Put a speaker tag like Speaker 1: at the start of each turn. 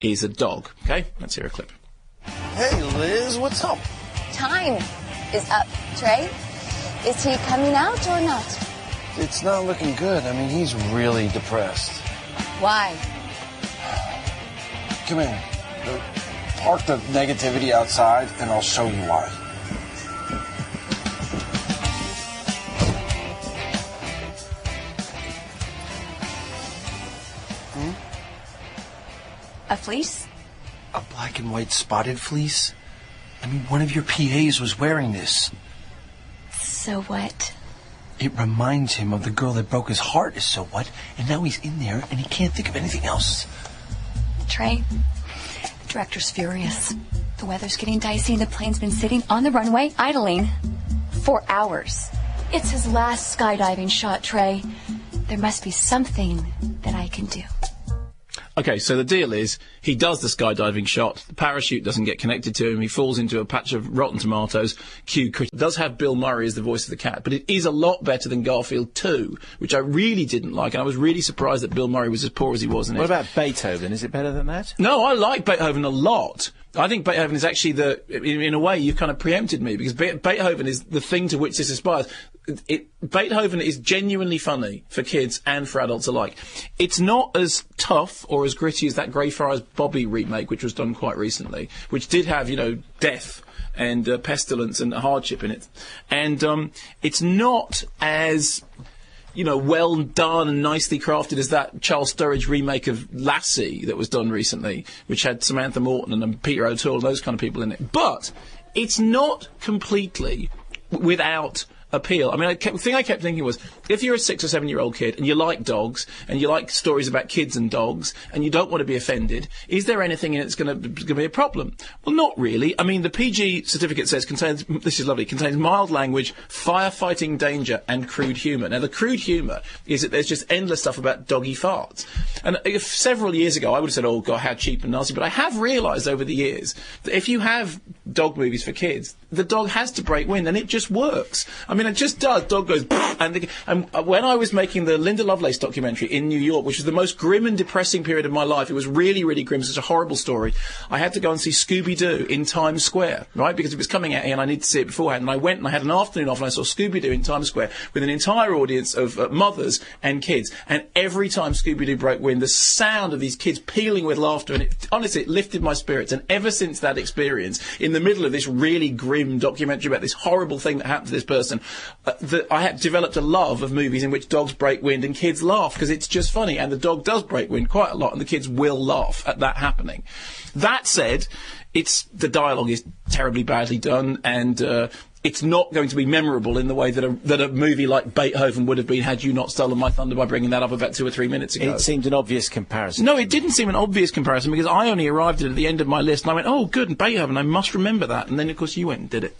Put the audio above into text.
Speaker 1: is a dog. Okay, let's hear a clip.
Speaker 2: Hey, Liz, what's up?
Speaker 3: Time is up, Trey. Is he coming out or not?
Speaker 2: It's not looking good. I mean, he's really depressed.
Speaker 3: Why?
Speaker 2: Come in. Park the negativity outside, and I'll show you why.
Speaker 3: A fleece?
Speaker 2: A black and white spotted fleece? I mean, one of your PAs was wearing this.
Speaker 3: So what?
Speaker 2: It reminds him of the girl that broke his heart, is so what? And now he's in there, and he can't think of anything else.
Speaker 3: Trey, the director's furious. The weather's getting dicey, and the plane's been sitting on the runway, idling, for hours. It's his last skydiving shot, Trey. There must be something that I can do.
Speaker 1: Okay, so the deal is, he does the skydiving shot, the parachute doesn't get connected to him, he falls into a patch of rotten tomatoes, cue cricket. It does have Bill Murray as the voice of the cat, but it is a lot better than Garfield 2, which I really didn't like, and I was really surprised that Bill Murray was as poor as he was in it.
Speaker 4: What about Beethoven? Is it better than that?
Speaker 1: No, I like Beethoven a lot. I think Beethoven is actually in a way, you've kind of preempted me, because Beethoven is the thing to which this aspires. Beethoven is genuinely funny for kids and for adults alike. It's not as tough or as gritty as that Greyfriars Bobby remake, which was done quite recently, which did have, death and pestilence and hardship in it. And it's not as, well done and nicely crafted as that Charles Sturridge remake of Lassie that was done recently, which had Samantha Morton and Peter O'Toole and those kind of people in it. But it's not completely without appeal. I mean, the thing I kept thinking was, if you're a 6 or 7 year old kid and you like dogs and you like stories about kids and dogs and you don't want to be offended, is there anything in it that's going to be a problem? Well, not really. I mean, the PG certificate says contains mild language, firefighting danger and crude humour. Now, the crude humour is that there's just endless stuff about doggy farts. And if several years ago I would have said, oh God, how cheap and nasty, but I have realised over the years that if you have dog movies for kids, the dog has to break wind and it just works. I mean, it just does. Dog goes, and when I was making the Linda Lovelace documentary in New York, which was the most grim and depressing period of my life, it was really, really grim, such a horrible story, I had to go and see Scooby-Doo in Times Square, right, because it was coming out here and I needed to see it beforehand, and I went and I had an afternoon off and I saw Scooby-Doo in Times Square with an entire audience of mothers and kids, and every time Scooby-Doo broke wind, the sound of these kids pealing with laughter, and honestly, it lifted my spirits, and ever since that experience, in the middle of this really grim documentary about this horrible thing that happened to this person, I had developed a love of movies in which dogs break wind and kids laugh, because it's just funny, and the dog does break wind quite a lot, and the kids will laugh at that happening. That said, the dialogue is terribly badly done, and it's not going to be memorable in the way that a movie like Beethoven would have been had you not stolen my thunder by bringing that up about 2 or 3 minutes ago.
Speaker 4: It seemed an obvious comparison.
Speaker 1: No, it didn't seem an obvious comparison, because I only arrived at the end of my list and I went, oh, good, and Beethoven, I must remember that. And then, of course, you went and did it.